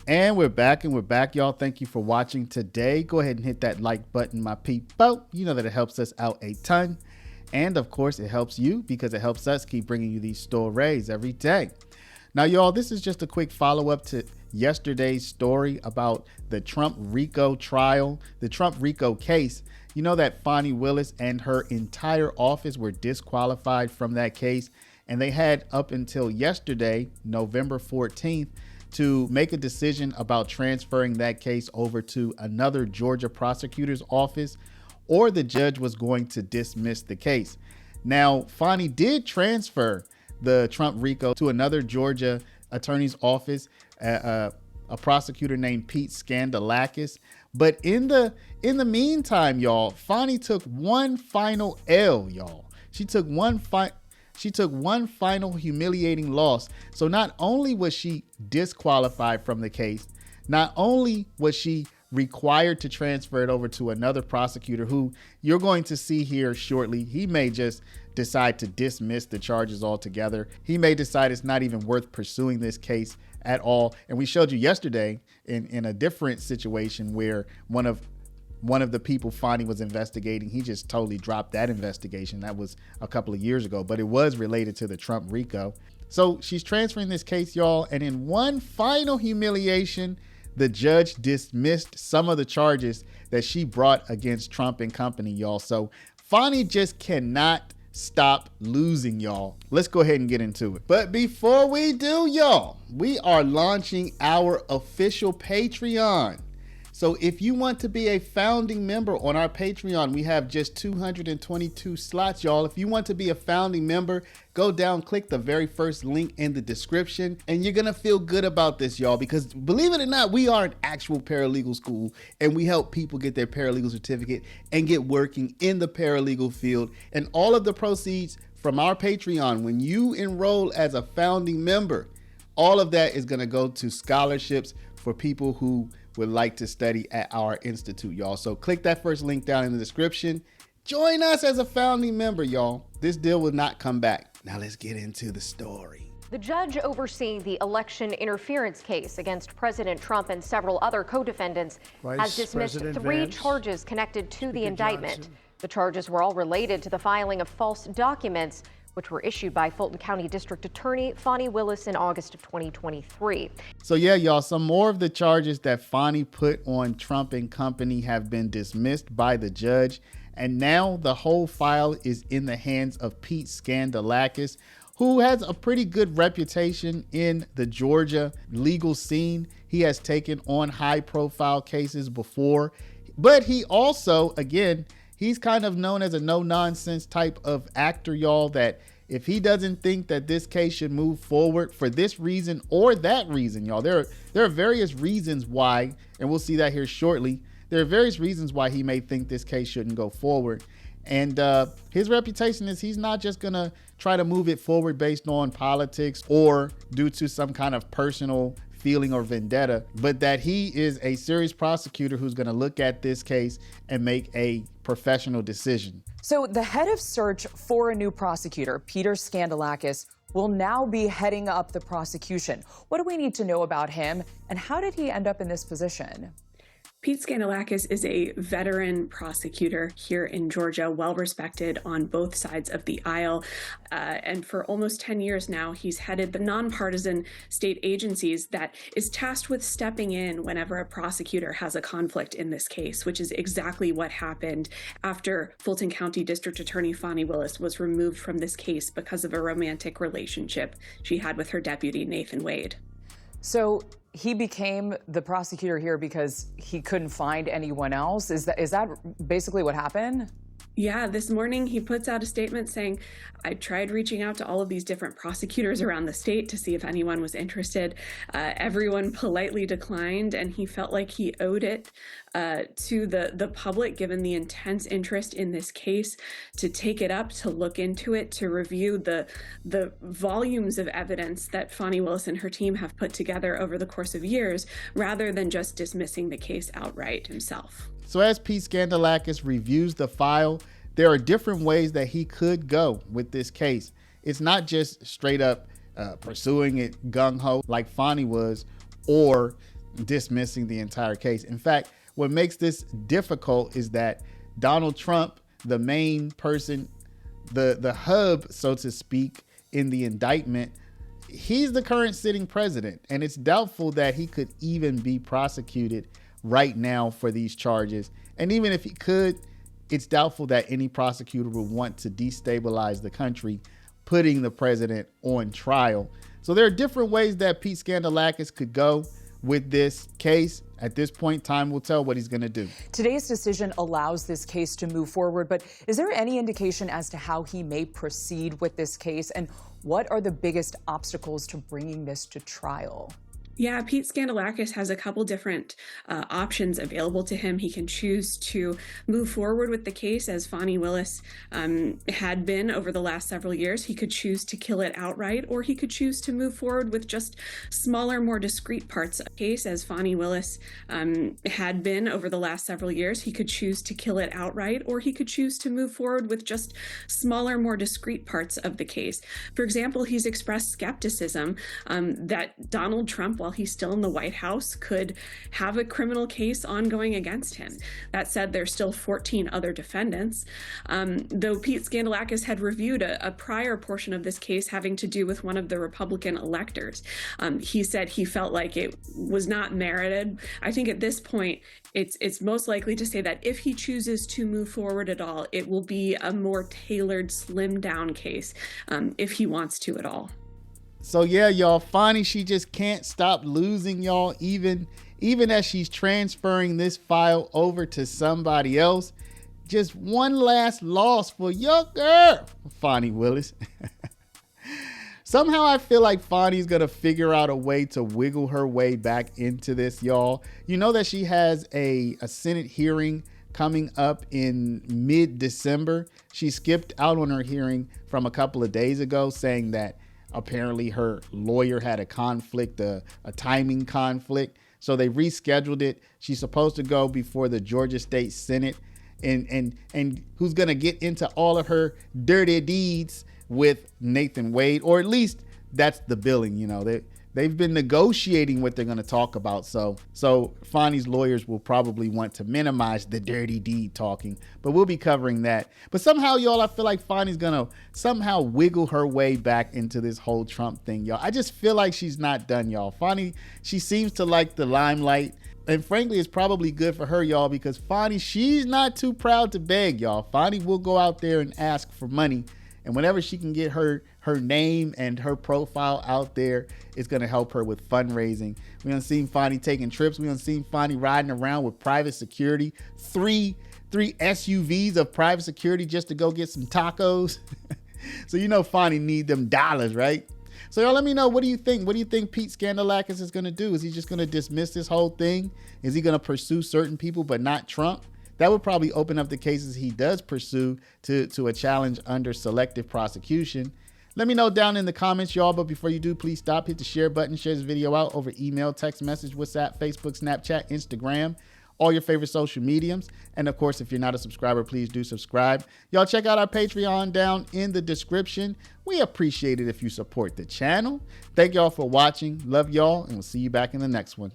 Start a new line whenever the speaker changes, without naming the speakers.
And we're back, y'all. Thank you for watching today. Go ahead and hit that like button, my people. You know that it helps us out a ton. And of course, it helps you because it helps us keep bringing you these stories every day. Now, y'all, this is just a quick follow-up to yesterday's story about the Trump RICO trial, the Trump RICO case. You know that Fani Willis and her entire office were disqualified from that case, and they had up until yesterday, November 14th, to make a decision about transferring that case over to another Georgia prosecutor's office, or the judge was going to dismiss the case. Now, Fani did transfer the Trump RICO to another Georgia attorney's office, a prosecutor named Peter Skandalakis. But in the meantime, y'all, Fani took one final L, y'all. She took one final humiliating loss. So not only was she disqualified from the case, not only was she required to transfer it over to another prosecutor who you're going to see here shortly. He may just decide to dismiss the charges altogether. He may decide it's not even worth pursuing this case at all. And we showed you yesterday in a different situation where one of the people Fani was investigating, he just totally dropped that investigation. That was a couple of years ago, but it was related to the Trump RICO. So she's transferring this case, y'all. And in one final humiliation, the judge dismissed some of the charges that she brought against Trump and company, y'all. So Fani just cannot stop losing, y'all. Let's go ahead and get into it. But before we do, y'all, we are launching our official Patreon. So if you want to be a founding member on our Patreon, we have just 222 slots, y'all. If you want to be a founding member, go down, click the very first link in the description, and you're going to feel good about this, y'all, because believe it or not, we are an actual paralegal school, and we help people get their paralegal certificate and get working in the paralegal field. And all of the proceeds from our Patreon, when you enroll as a founding member, all of that is going to go to scholarships for people who would like to study at our institute, y'all. So click that first link down in the description. Join us as a founding member, y'all. This deal will not come back. Now let's get into the story.
The judge overseeing the election interference case against President Trump and several other co-defendants has dismissed three charges connected to the indictment. The charges were all related to the filing of false documents, which were issued by Fulton County District Attorney Fani Willis in August of 2023.
So yeah, y'all, some more of the charges that Fani put on Trump and company have been dismissed by the judge. And now the whole file is in the hands of Peter Skandalakis, who has a pretty good reputation in the Georgia legal scene. He has taken on high profile cases before, but he also, again, he's kind of known as a no-nonsense type of actor, y'all, that if he doesn't think that this case should move forward for this reason or that reason, y'all, there are various reasons why, and we'll see that here shortly. There are various reasons why he may think this case shouldn't go forward. And his reputation is he's not just going to try to move it forward based on politics or due to some kind of personal feeling or vendetta, but that he is a serious prosecutor who's going to look at this case and make a professional decision.
So the head of search for a new prosecutor, Peter Skandalakis, will now be heading up the prosecution. What do we need to know about him, and how did he end up in this position?
Pete Skandalakis is a veteran prosecutor here in Georgia, well-respected on both sides of the aisle. And for almost 10 years now, he's headed the nonpartisan state agencies that is tasked with stepping in whenever a prosecutor has a conflict in this case, which is exactly what happened after Fulton County District Attorney Fani Willis was removed from this case because of a romantic relationship she had with her deputy, Nathan Wade.
So he became the prosecutor here because he couldn't find anyone else? Is that basically what happened?
Yeah, this morning he puts out a statement saying, I tried reaching out to all of these different prosecutors around the state to see if anyone was interested. Everyone politely declined, and he felt like he owed it to the public, given the intense interest in this case, to take it up, to look into it, to review the volumes of evidence that Fani Willis and her team have put together over the course of years, rather than just dismissing the case outright himself.
So as Pete Skandalakis reviews the file, there are different ways that he could go with this case. It's not just straight up pursuing it gung-ho like Fani was, or dismissing the entire case. In fact, what makes this difficult is that Donald Trump, the main person, the hub, so to speak, in the indictment, he's the current sitting president, and it's doubtful that he could even be prosecuted right now for these charges. And even if he could, it's doubtful that any prosecutor would want to destabilize the country, putting the president on trial. So there are different ways that Pete Skandalakis could go with this case. At this point, time will tell what he's going to do.
Today's decision allows this case to move forward, but is there any indication as to how he may proceed with this case? And what are the biggest obstacles to bringing this to trial?
Yeah, Pete Skandalakis has a couple different options available to him. He can choose to move forward with the case as Fani Willis had been over the last several years. He could choose to kill it outright, or he could choose to move forward with just smaller, more discrete parts of the case as Fani Willis had been over the last several years. He could choose to kill it outright, or he could choose to move forward with just smaller, more discrete parts of the case. For example, he's expressed skepticism that Donald Trump, while he's still in the White House, could have a criminal case ongoing against him. That said, there's still 14 other defendants. Though Pete Skandalakis had reviewed a prior portion of this case having to do with one of the Republican electors. He said he felt like it was not merited. I think at this point, it's most likely to say that if he chooses to move forward at all, it will be a more tailored, slimmed down case, if he wants to at all.
So yeah, y'all, Fani, she just can't stop losing, y'all, even as she's transferring this file over to somebody else. Just one last loss for your girl, Fani Willis. Somehow I feel like Fani's going to figure out a way to wiggle her way back into this, y'all. You know that she has a Senate hearing coming up in mid-December. She skipped out on her hearing from a couple of days ago, saying that apparently her lawyer had a conflict, a timing conflict. So they rescheduled it. She's supposed to go before the Georgia State Senate, and who's going to get into all of her dirty deeds with Nathan Wade, or at least that's the billing. You know, they've been negotiating what they're going to talk about. So Fani's lawyers will probably want to minimize the dirty deed talking, but we'll be covering that. But somehow, y'all, I feel like Fani's going to somehow wiggle her way back into this whole Trump thing, y'all. I just feel like she's not done, y'all. Fani, she seems to like the limelight. And frankly, it's probably good for her, y'all, because Fani, she's not too proud to beg, y'all. Fani will go out there and ask for money. And whenever she can get her name and her profile out there, it's going to help her with fundraising. We done seen Fani taking trips. We done seen Fani riding around with private security, three SUVs of private security just to go get some tacos. So you know Fani need them dollars, right? So y'all let me know, what do you think? What do you think Pete Skandalakis is going to do? Is he just going to dismiss this whole thing? Is he going to pursue certain people but not Trump? That would probably open up the cases he does pursue to a challenge under selective prosecution. Let me know down in the comments, y'all. But before you do, please stop, hit the share button, share this video out over email, text message, WhatsApp, Facebook, Snapchat, Instagram, all your favorite social mediums. And of course, if you're not a subscriber, please do subscribe. Y'all check out our Patreon down in the description. We appreciate it if you support the channel. Thank y'all for watching. Love y'all, and we'll see you back in the next one.